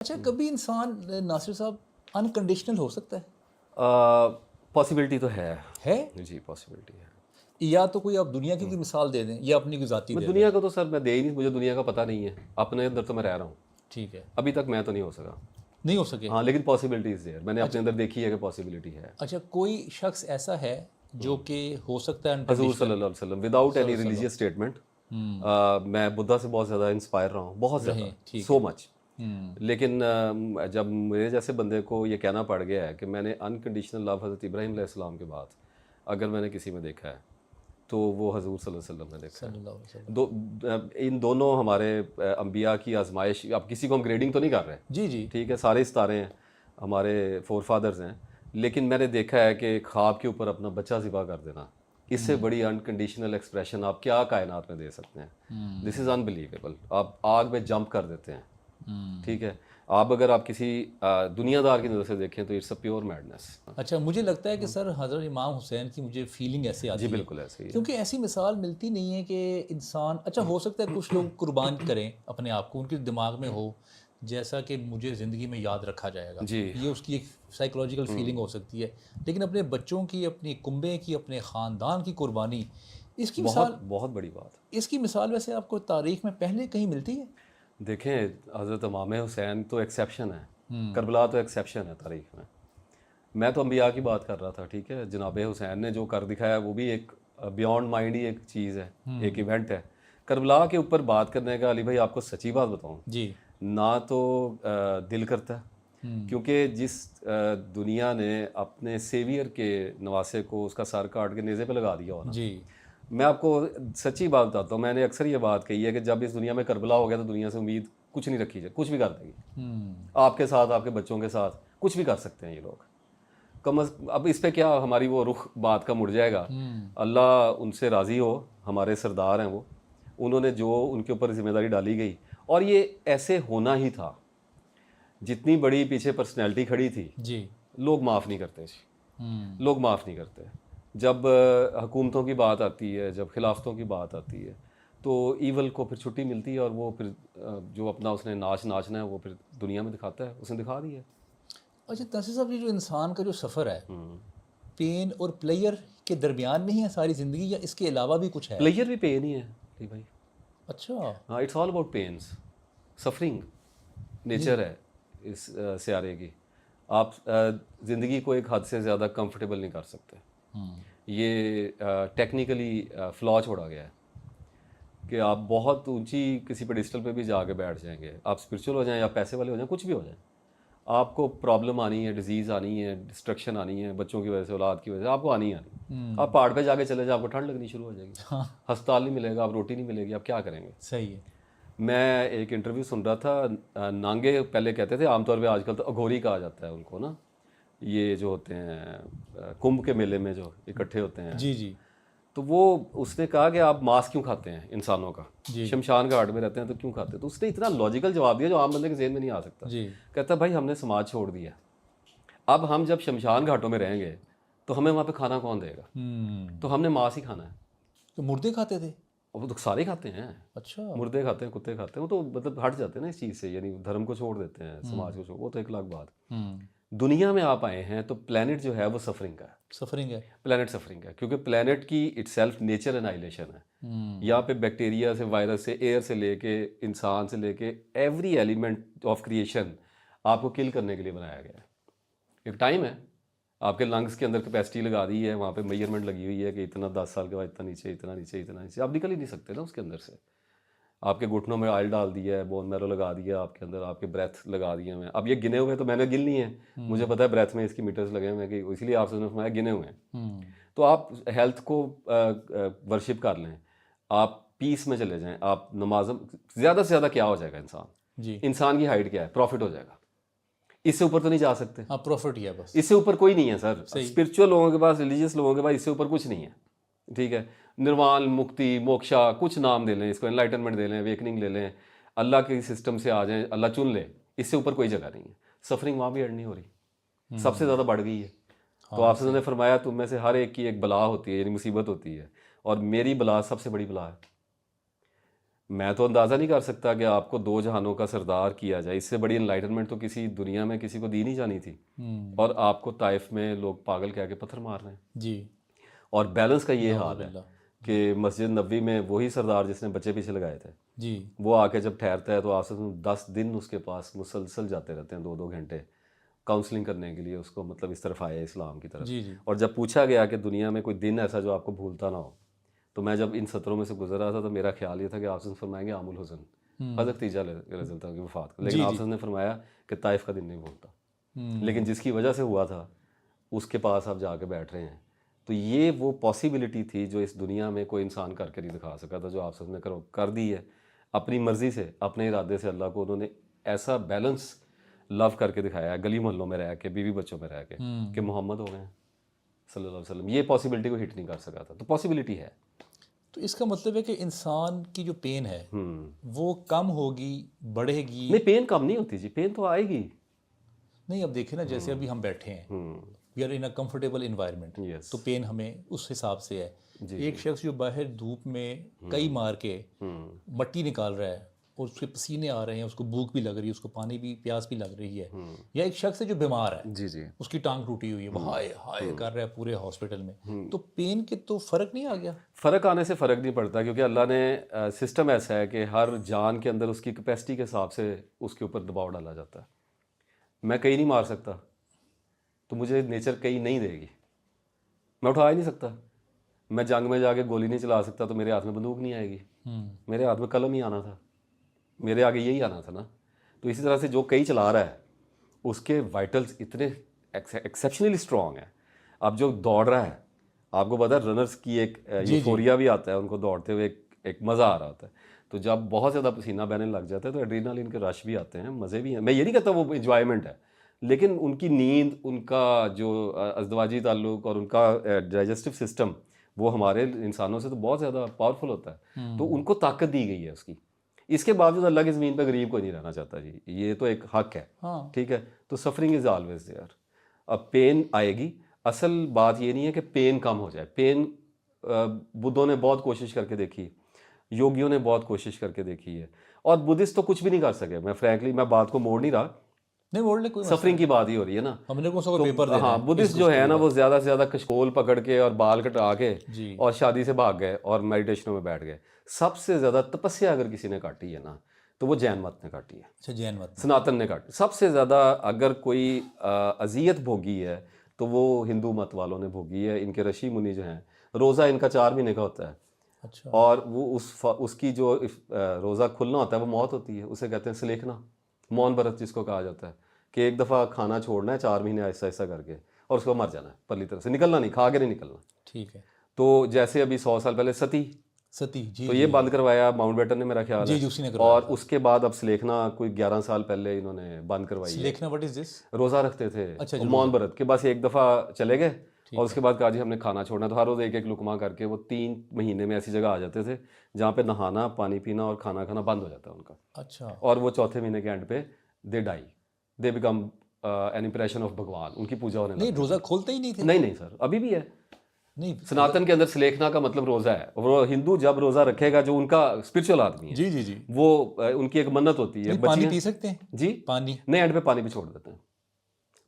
अच्छा, कभी इंसान नासिर साहब अनकंडीशनल हो सकता है? पॉसिबिलिटी तो है। है? जी, पॉसिबिलिटी है। या तो कोई आप दुनिया की कोई मिसाल दे दें या अपनी कोई ज़ाती मैं दे दें। दुनिया का तो सर मैं दे ही नहीं, मुझे दुनिया का पता नहीं है। अपने अंदर तो मैं रह रहा हूँ। ठीक है, अभी तक मैं तो नहीं हो सका। नहीं हो सके। हाँ, लेकिन पॉसिबिलिटीज़ है, मैंने अपने अच्छा, अंदर देखी है कि पॉसिबिलिटी है। अच्छा, कोई शख्स ऐसा है जो कि हो सकता है हजूर अनकंडीशनल? सल्लल्लाहु अलैहि वसल्लम विदाउट एनी सल्लल्लाहु अलैहि रिलीजियस स्टेटमेंट। वसल्लम। मैं बुद्धा से बहुत ज़्यादा इंस्पायर रहा हूँ, बहुत ज़्यादा, रहें, ठीक सो है। मच। लेकिन जब मेरे जैसे बंदे को ये कहना पड़ गया है कि मैंने अनकंडीशनल लव हज़रत इब्राहीम अलैहिस्सलाम के बाद अगर मैंने किसी में देखा है तो वो हजूर सल्लल्लाहु अलैहि वसल्लम ने देखा है। सल्लल्लाहु अलैहि वसल्लम। इन दोनों हमारे अंबिया की आजमाइश, अब किसी को हम ग्रेडिंग तो नहीं कर रहे, जी, जी। ठीक है, सारे सितारे हैं, हमारे फोर फादर्स हैं, लेकिन मैंने देखा है कि ख्वाब के ऊपर अपना बच्चा ज़िबा कर देना, इससे बड़ी अनकंडीशनल एक्सप्रेशन आप क्या कायनात में दे सकते हैं। This is unbelievable. आप आग में जंप कर देते हैं, ठीक है। आप अगर आप किसी दुनियादार की नज़र से देखें तो इट्स अ प्योर मैडनेस। अच्छा, मुझे लगता है कि सर हज़रत इमाम हुसैन की मुझे फीलिंग ऐसे जी आती है बिल्कुल ऐसे ही है। क्योंकि ऐसी मिसाल मिलती नहीं है कि इंसान, अच्छा हो सकता है कुछ लोग कुर्बान करें अपने आप को, उनके दिमाग में हो जैसा कि मुझे ज़िंदगी में याद रखा जाएगा, जी। ये उसकी एक साइकोलॉजिकल फीलिंग हो सकती है। लेकिन अपने बच्चों की, अपनी कुंबे की, अपने ख़ानदान की कुर्बानी, इसकी बहुत मिसाल, बहुत बड़ी बात। इसकी मिसाल वैसे आपको तारीख में पहले कहीं मिलती है? देखें, हज़रत इमाम हुसैन तो एक्सेप्शन है, करबला तो एक्सेप्शन है तारीख में। मैं तो अंबिया की बात कर रहा था, ठीक है। जनाब हुसैन ने जो कर दिखाया वो भी एक बियॉन्ड माइंड ही एक चीज़ है, एक इवेंट है। करबला के ऊपर बात करने का, अली भाई आपको सच्ची बात बताऊं, जी। ना तो दिल करता है, क्योंकि जिस दुनिया ने अपने सेवियर के नवासे को उसका सर काट के नेज़े पे लगा दिया हो ना। जी। मैं आपको सच्ची बात बताता हूँ, मैंने अक्सर ये बात कही है कि जब इस दुनिया में करबला हो गया तो दुनिया से उम्मीद कुछ नहीं रखी जाए, कुछ भी कर देगी आपके साथ, आपके बच्चों के साथ कुछ भी कर सकते हैं ये लोग। अब इस पे क्या हमारी वो रुख बात का मुड़ जाएगा। अल्लाह उनसे राज़ी हो, हमारे सरदार हैं वो, उन्होंने जो उनके ऊपर जिम्मेदारी डाली गई और ये ऐसे होना ही था। जितनी बड़ी पीछे पर्सनैलिटी खड़ी थी, जी। लोग माफ़ नहीं करते जी, लोग माफ़ नहीं करते। जब हुकूमतों की बात आती है, जब खिलाफतों की बात आती है, तो ईवल को फिर छुट्टी मिलती है और वो फिर जो अपना उसने नाचना है वो फिर दुनिया में दिखाता है, उसने दिखा दिया। अच्छा तंसीर साहब, ये जो इंसान का जो सफ़र है पेन और प्लेयर के दरमियान में ही है सारी ज़िंदगी, या इसके अलावा भी कुछ है? प्लेयर भी पेन ही है जी भाई। अच्छा। हाँ, it's all about pains, suffering नहीं। नेचर है इस सियारे की। आप ज़िंदगी को एक हद से ज़्यादा कंफर्टेबल नहीं कर सकते। ये टेक्निकली फ्लॉ छोड़ा गया है कि आप बहुत ऊंची किसी पेडिस्टल पे भी जाके बैठ जाएंगे, आप स्पिरिचुअल हो जाएं या पैसे वाले हो जाएं, कुछ भी हो जाएं, आपको प्रॉब्लम आनी है, डिजीज़ आनी है, डिस्ट्रक्शन आनी है, बच्चों की वजह से, औलाद की वजह से आपको आनी ही आनी। आप पहाड़ पे जाके चले जाए, आपको ठंड लगनी शुरू हो जाएगी, हाँ। अस्पताल नहीं मिलेगा, आप रोटी नहीं मिलेगी, आप क्या करेंगे। सही है। मैं एक इंटरव्यू सुन रहा था, नांगे पहले कहते थे, आमतौर पे आजकल तो अघोरी कहा जाता है उनको ना, ये जो होते हैं कुंभ के मेले में जो इकट्ठे होते हैं। जी, जी। तो वो उसने कहा कि आप मांस क्यों खाते हैं इंसानों का, जी। शमशान घाट में रहते हैं तो क्यों खाते हैं। तो उसने इतना लॉजिकल जवाब दिया जो आम बंदे के जहन में नहीं आ सकता। जी। कहता भाई हमने समाज छोड़ दिया, अब हम जब शमशान घाटों में रहेंगे तो हमें वहाँ पे खाना कौन देगा, तो हमने मांस ही खाना है। तो मुर्दे खाते थे? और वो तो सारे खाते हैं, अच्छा। मुर्दे खाते हैं, कुत्ते खाते हैं, वो तो मतलब हट जाते हैं ना इस चीज़ से, यानी धर्म को छोड़ देते हैं, समाज को छोड़, वो तो एक अलग बात। दुनिया में आप आए हैं तो प्लेनेट जो है वो सफरिंग का है, सफरिंग है। प्लेनेट सफरिंग है, क्योंकि प्लेनेट की इटसेल्फ नेचर एनाइलेशन है। यहाँ पे बैक्टीरिया से, वायरस से, एयर से लेके इंसान से लेके एवरी एलिमेंट ऑफ क्रिएशन आपको किल करने के लिए बनाया गया है। एक टाइम है, आपके लंग्स के अंदर कैपेसिटी लगा दी है, वहाँ पे मेजरमेंट लगी हुई है कि इतना 10 साल के बाद इतना नीचे, इतना नीचे, इतना नीचे, आप निकल ही नहीं सकते ना उसके अंदर से। आपके घुटनों में ऑयल डाल दिया है, बोन मैरो लगा दिया आपके अंदर, आपके ब्रेथ लगा दिए हुए हैं। अब ये गिने हुए तो मैंने गिन लिए हैं, मुझे पता है ब्रेथ में इसकी मीटर्स लगे हुए हैं, कि इसलिए आपसे फरमाया गिने हुए हैं। तो आप हेल्थ को वर्शिप कर लें, आप पीस में चले जाएं, आप नमाज, ज़्यादा से ज़्यादा क्या हो जाएगा इंसान, जी। इंसान की हाइट क्या है, प्रॉफिट हो जाएगा, इससे ऊपर तो नहीं जा सकते। हाँ, प्रॉफिट ही है बस। इससे ऊपर कोई नहीं है सर, सही। स्पिरिचुअल लोगों के पास, रिलीजियस लोगों के पास इससे ऊपर कुछ नहीं है, ठीक है। निर्वाण, मुक्ति, मोक्षा, कुछ नाम दे लें इसको, एनलाइटनमेंट दे लें, अवेकनिंग ले लें, अल्लाह के सिस्टम से आ जाएं, अल्लाह चुन ले, इससे ऊपर कोई जगह नहीं है। सफरिंग वहाँ भी एंड नहीं हो रही, सबसे ज़्यादा बढ़ गई है। तो आपसे उन्होंने फरमाया तुम में से हर एक की एक बला होती है, यानी मुसीबत होती है, और मेरी बला सबसे बड़ी बला है। मैं तो अंदाज़ा नहीं कर सकता कि आपको दो जहानों का सरदार किया जाए, इससे बड़ी इनलाइटनमेंट तो किसी दुनिया में किसी को दी नहीं जानी थी। और आपको ताइफ में लोग पागल कह के पत्थर मार रहे हैं। जी। और बैलेंस का ये हाल है नाउज़ुबिल्लाह। कि मस्जिद नबी में वही सरदार जिसने बच्चे पीछे लगाए थे, जी वो आके जब ठहरता है तो आपसे 10 दिन उसके पास मुसलसल जाते रहते हैं, 2-2 घंटे काउंसलिंग करने के लिए उसको, मतलब इस तरफ आए इस्लाम की तरफ। जी। जी और जब पूछा गया कि दुनिया में कोई दिन ऐसा जो आपको भूलता ना हो, तो मैं जब इन सत्रों में से गुजर रहा था तो मेरा ख्याल ये था कि आपसे फरमाएंगे आमुल हुसन, हज़रत तीजा रज़ियल्लाहु अन्हु की वफ़ात का, लेकिन आपसे ने फरमाया कि ताइफ का दिन नहीं भूलता। लेकिन जिसकी वजह से हुआ था उसके पास आप जाके बैठ रहे हैं। तो ये वो पॉसिबिलिटी थी जो इस दुनिया में कोई इंसान करके नहीं दिखा सका था, जो आप सबने कर दी है अपनी मर्ज़ी से, अपने इरादे से। अल्लाह को उन्होंने ऐसा बैलेंस लव करके दिखाया है, गली मोहल्लों में रह के, बीवी बच्चों में रह के, कि मोहम्मद हो गए सल्लल्लाहु अलैहि वसल्लम। ये पॉसिबिलिटी को हिट नहीं कर सका था, तो पॉसिबिलिटी है। तो इसका मतलब है कि इंसान की जो पेन है वो कम होगी, बढ़ेगी? नहीं, पेन कम नहीं होती जी, पेन तो आएगी। नहीं, अब देखिए ना, जैसे अभी हम बैठे हैं, we are in a comfortable environment, yes तो पेन हमें उस हिसाब से है। जी एक शख्स जो बाहर धूप में कई मार के मट्टी निकाल रहा है और उसके पसीने आ रहे हैं, उसको भूख भी लग रही है, उसको पानी भी, प्यास भी लग रही है, या एक शख्स है जो बीमार है, जी जी। उसकी टांग टूटी हुई है, वो हाय हाय कर रहा है पूरे हॉस्पिटल में, तो पेन के तो फ़र्क नहीं आ गया? फ़र्क आने से फ़र्क नहीं पड़ता, क्योंकि अल्लाह ने सिस्टम ऐसा है कि हर जान के अंदर उसकी कैपेसिटी के हिसाब से उसके ऊपर दबाव डाला जाता है। मैं कहीं नहीं मार सकता तो मुझे नेचर कहीं नहीं देगी, मैं उठा ही नहीं सकता। मैं जंग में जाके गोली नहीं चला सकता तो मेरे हाथ में बंदूक नहीं आएगी, मेरे हाथ में कलम ही आना था, मेरे आगे यही आना था ना। तो इसी तरह से जो कई चला रहा है उसके वाइटल्स इतने एक्सेप्शनली स्ट्रॉन्ग हैं। अब जो दौड़ रहा है, आपको पता है रनर्स की एक यूफोरिया भी आता है, उनको दौड़ते हुए एक मज़ा आ रहा होता है। तो जब बहुत ज़्यादा पसीना बहने लग जाता है तो एड्रेनालिन के रश भी आते हैं, मज़े भी हैं। मैं ये नहीं कहता वो इंजॉयमेंट है, लेकिन उनकी नींद, उनका जो अज़दवाजी ताल्लुक और उनका डाइजेस्टिव सिस्टम, वो हमारे इंसानों से तो बहुत ज़्यादा पावरफुल होता है। तो उनको ताकत दी गई है उसकी। इसके बावजूद अल्लाह की ज़मीन पर गरीब कोई नहीं रहना चाहता जी, ये तो एक हक है। हाँ। ठीक है, तो सफरिंग इज़ ऑलवेज देयर। अब पेन आएगी, असल बात ये नहीं है कि पेन कम हो जाए। पेन बुद्धों ने बहुत कोशिश करके देखी, योगियों ने बहुत कोशिश करके देखी है, और बुद्धिस्ट तो कुछ भी नहीं कर सके। मैं फ्रैंकली मैं बात को मोड़ नहीं रहा, नहीं बोल कोई सफरिंग की बात ही हो रही है ना। हमने कौन सा तो पेपर देना हाँ, है बुद्धिस्ट इस जो है ना, गुफ्तगू वो ज़्यादा से ज़्यादा कशकोल पकड़ के और बाल कटा के जी। और शादी से भाग गए और मेडिटेशनों में बैठ गए। सबसे ज़्यादा तपस्या अगर किसी ने काटी है ना, तो वो जैन मत ने काटी है। अच्छा, जैन मत में। सनातन ने काटी। सबसे ज़्यादा अगर कोई अजियत भोगी है तो वो हिंदू मत वालों ने भोगी है। इनके ऋषि मुनि जो हैं, रोज़ा इनका 4 महीने का होता है, अच्छा। और वो उसकी जो रोज़ा खुलना होता है वो मौत होती है, उसे कहते हैं सलेखना, मौन व्रत जिसको कहा जाता है, कि एक दफ़ा खाना छोड़ना है 4 महीने ऐसा ऐसा करके, और उसको मर जाना है परली तरह से, निकलना नहीं, खा के नहीं निकलना। ठीक है। तो जैसे अभी 100 साल पहले सती, सती जी, तो ये बंद करवाया माउंटबेटन ने, मेरा ख्याल जी है। जी, उसी ने करवाया और था। उसके बाद अब सलेखना कोई 11 साल पहले इन्होंने बंद करवाई है। लेखना व्हाट इज दिस? रोज़ा रखते थे, अच्छा, और जो मौन व्रत के बस एक दफ़ा चले गए, और उसके है। बाद कहा जी हमने खाना छोड़ना, तो हर रोज़ एक एक लुकमा करके वो 3 महीने में ऐसी जगह आ जाते थे जहाँ पे नहाना, पानी पीना और खाना खाना बंद हो जाता है उनका। अच्छा। और वो चौथे महीने के एंड पे they die, they become an impression of भगवान, उनकी पूजा होने नहीं, लगती रोज़ा खोलते ही नहीं थे? है। नहीं नहीं सर, अभी भी है। नहीं। सनातन के अंदर सलेखना का मतलब रोज़ा है। वो हिंदू जब रोज़ा रखेगा, जो उनका स्पिरिचुअल आदमी है, जी जी जी, वो उनकी एक मन्नत होती है। नहीं, पानी बच्चियाँ पी सकते हैं? जी, पानी नहीं, एंड पे पानी भी छोड़ देते हैं।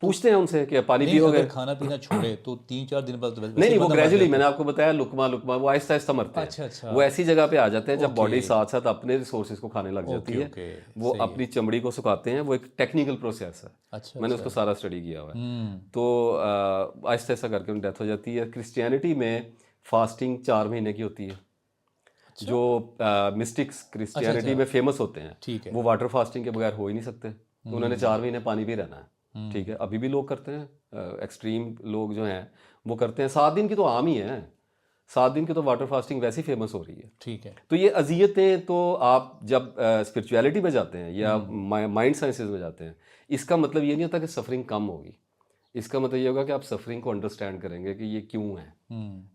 पूछते हैं उनसे कि पानी नहीं, पियोगे? अगर खाना पीना छोड़े तो 3-4 दिन बाद वैसे नहीं, ही वो बंदा मर ग्रेजुअली, जाता मैंने आपको बताया, लुकमा लुकमा वो आहिस्ता आहिस्ता मरते हैं। अच्छा अच्छा। वो ऐसी जगह पे आ जाते हैं जब ओके। बॉडी साथ साथ अपने रिसोर्सेज को खाने लग जाती ओके है। ओके, वो सही है। अपनी चमड़ी को सुखाते हैं, वो एक टेक्निकल प्रोसेस है। अच्छा मैंने अच्छा। उसको सारा स्टडी किया हुआ है। हम्म। तो आहिस्ता आहिस्ता करके उनकी डेथ हो जाती है। क्रिश्चियनिटी में फास्टिंग 4 महीने की होती है। जो मिस्टिक्स क्रिश्चियनिटी में फेमस होते हैं, ठीक है। वो वाटर फास्टिंग के बगैर हो ही नहीं सकते। तो उन्होंने 4 महीने पानी भी रहना है। ठीक है, अभी भी लोग करते हैं, एक्सट्रीम लोग जो हैं वो करते हैं। 7 दिन की तो आम ही है, 7 दिन की तो वाटर फास्टिंग वैसे ही फेमस हो रही है। ठीक है। तो ये अजियतें, तो आप जब स्पिरिचुअलिटी में जाते हैं या माइंड साइंसेज में जाते हैं, इसका मतलब ये नहीं होता कि सफरिंग कम होगी। इसका मतलब ये होगा कि आप सफरिंग को अंडरस्टैंड करेंगे कि ये क्यों है।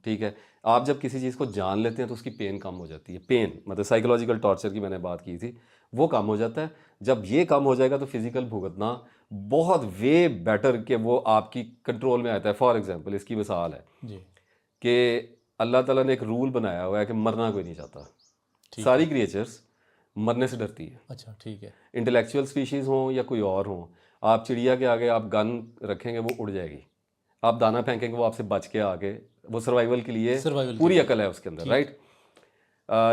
ठीक है, आप जब किसी चीज़ को जान लेते हैं तो उसकी पेन कम हो जाती है। पेन मतलब साइकोलॉजिकल टॉर्चर की मैंने बात की थी, वो कम हो जाता है। जब ये कम हो जाएगा तो फिजिकल भुगतना बहुत वे बेटर कि वो आपकी कंट्रोल में आता है। फॉर एग्जांपल, इसकी मिसाल है जी। कि अल्लाह ताला ने एक रूल बनाया हुआ है कि मरना कोई नहीं चाहता। सारी क्रिएचर्स मरने से डरती है। अच्छा, ठीक है। इंटेलेक्चुअल स्पीशीज़ हों या कोई और हों, आप चिड़िया के आगे आप गन रखेंगे वो उड़ जाएगी, आप दाना फेंकेंगे वो आपसे बच के आगे, वो सर्वाइवल के लिए सर्वाइवल पूरी अकल है उसके अंदर, राइट।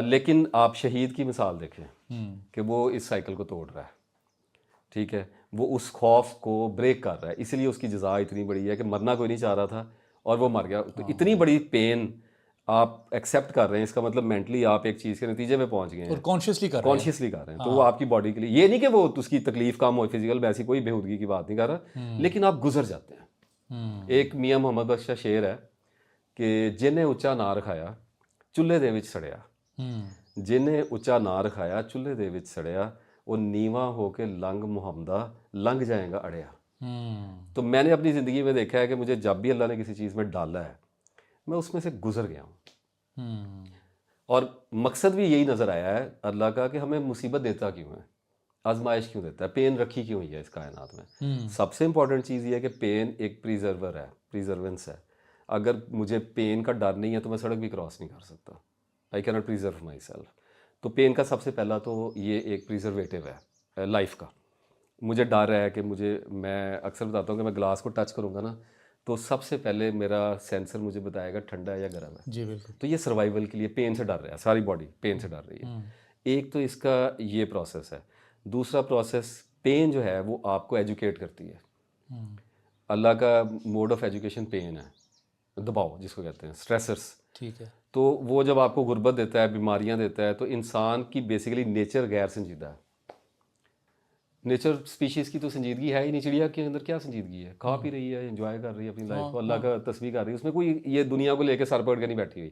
लेकिन आप शहीद की मिसाल देखें कि वो इस साइकिल को तोड़ रहा है, ठीक है, वो उस खौफ को ब्रेक कर रहा है, इसीलिए उसकी जज़ा इतनी बड़ी है कि मरना कोई नहीं चाह रहा था और वो मर गया। तो इतनी बड़ी पेन आप एक्सेप्ट कर रहे हैं, इसका मतलब मेंटली आप एक चीज़ के नतीजे में पहुंच गए हैं और कॉन्शियसली कर रहे हैं। कॉन्शियसली कर रहे हैं। तो वो आपकी बॉडी के लिए, ये नहीं कि वो उसकी तकलीफ कम हो फिजिकल, वैसी कोई बेहूदगी की बात नहीं कर रहा, लेकिन आप गुजर जाते हैं। एक मियाँ मोहम्मद बख्श का शेर है कि जिन्हें ऊंचा ना रखाया चुੱਲ੍ਹੇ ਦੇ ਵਿੱਚ सड़िया, जिन्हें ऊंचा ना रखाया चुੱਲ੍ਹੇ ਦੇ ਵਿੱਚ सड़िया, वो नीवा होके लंघ मुहम्मदा लंघ जाएगा अड़िया। तो मैंने अपनी ज़िंदगी में देखा है कि मुझे जब भी अल्लाह ने किसी चीज़ में डाला है, मैं उसमें से गुजर गया हूँ। और मकसद भी यही नज़र आया है अल्लाह का कि हमें मुसीबत देता क्यों है, आजमाइश क्यों देता है, पेन रखी क्यों है इस कायनात में। सबसे इंपॉर्टेंट चीज़ ये है कि पेन एक प्रिजर्वर है, प्रिजर्वेंस है। अगर मुझे पेन का डर नहीं है तो मैं सड़क भी क्रॉस नहीं कर सकता, I can not preserve my self. तो पेन का सबसे पहला तो ये एक प्रिजर्वेटिव है लाइफ का। मुझे डर है कि मैं अक्सर बताता हूँ कि मैं ग्लास को टच करूँगा ना तो सबसे पहले मेरा सेंसर मुझे बताएगा ठंडा है या गर्म है। जी बिल्कुल। तो ये सर्वाइवल के लिए पेन से डर रहा है, सारी बॉडी पेन से डर रही है। एक तो इसका ये प्रोसेस है। दूसरा प्रोसेस, पेन जो है वो आपको एजुकेट करती है। अल्लाह का मोड ऑफ एजुकेशन पेन है, दबाव जिसको कहते हैं, स्ट्रेसर्स। ठीक है। तो वो जब आपको गुर्बत देता है, बीमारियां देता है, तो इंसान की बेसिकली नेचर गैर संजीदा है। नेचर स्पीशीज़ की तो संजीदगी है ही नहीं। चिड़िया के अंदर क्या संजीदगी है, खा पी रही है, एंजॉय कर रही है अपनी लाइफ को, अल्लाह का तस्बीह कर रही है, उसमें कोई ये दुनिया को लेकर सर पकड़ के नहीं बैठी हुई।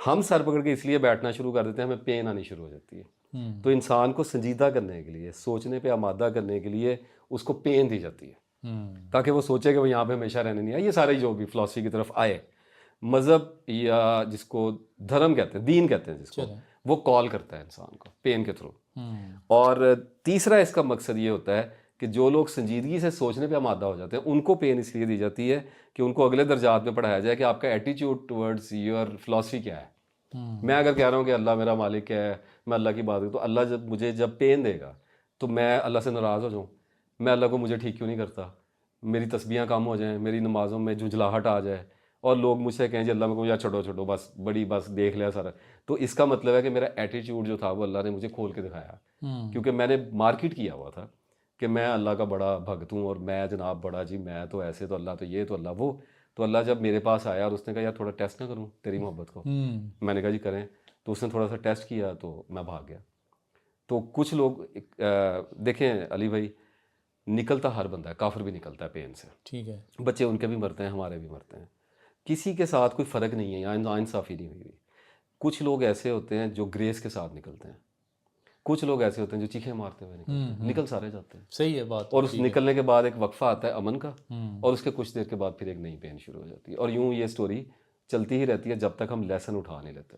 हम सर पकड़ के इसलिए बैठना शुरू कर देते हैं, हमें पेन आनी शुरू हो जाती है। तो इंसान को संजीदा करने के लिए, सोचने पे आमादा करने के लिए उसको पेन दी जाती है ताकि वो सोचे कि वो यहाँ पे हमेशा रहने नहीं आए। ये सारे जो भी फिलॉसफी की तरफ आए, मज़हब या जिसको धर्म कहते हैं, दीन कहते हैं जिसको, वो कॉल करता है इंसान को पेन के थ्रू। और तीसरा इसका मकसद ये होता है कि जो लोग संजीदगी से सोचने पे आमादा हो जाते हैं उनको पेन इसलिए दी जाती है कि उनको अगले दर्जात में पढ़ाया जाए कि आपका एटीट्यूड टुवर्ड्स योर फिलॉसफी क्या है। मैं अगर कह रहा हूँ कि अल्लाह मेरा मालिक है, मैं अल्लाह की बात करूँ, तो अल्लाह जब मुझे पेन देगा तो मैं अल्लाह से नाराज़ हो जाऊँ, मैं अल्लाह को मुझे ठीक क्यों नहीं करता, मेरी तस्बीहां कम हो जाएं, मेरी नमाज़ों में झुंझलाहट आ जाए और लोग मुझसे कहें जी अल्लाह मेरे को यार छोड़ो बस बस देख लिया सारा। तो इसका मतलब है कि मेरा एटीट्यूड जो था वो अल्लाह ने मुझे खोल के दिखाया, क्योंकि मैंने मार्केट किया हुआ था कि मैं अल्लाह का बड़ा भक्त हूँ और मैं जनाब बड़ा जी, मैं तो ऐसे, तो अल्लाह तो ये, तो अल्लाह वो। तो अल्लाह जब मेरे पास आया और उसने कहा यार थोड़ा टेस्ट ना करूँ तेरी मोहब्बत को, मैंने कहा जी करें। तो उसने थोड़ा सा टेस्ट किया तो मैं भाग गया। तो कुछ लोग देखें अली भाई, निकलता हर बंदा है, काफिर भी निकलता है पेन से, ठीक है, बच्चे उनके भी मरते हैं, हमारे भी मरते हैं, किसी के साथ कोई फ़र्क नहीं है, यहाँ नाइंसाफ़ी नहीं हुई। कुछ लोग ऐसे होते हैं जो ग्रेस के साथ निकलते हैं, कुछ लोग ऐसे होते हैं जो चीखें मारते हुए निकलते हैं, निकल सारे जाते हैं। सही है बात। और उस निकलने के बाद एक वक्फा आता है अमन का, और उसके कुछ देर के बाद फिर एक नई पेन शुरू हो जाती है, और यूँ ये स्टोरी चलती ही रहती है जब तक हम लेसन उठा नहीं लेते।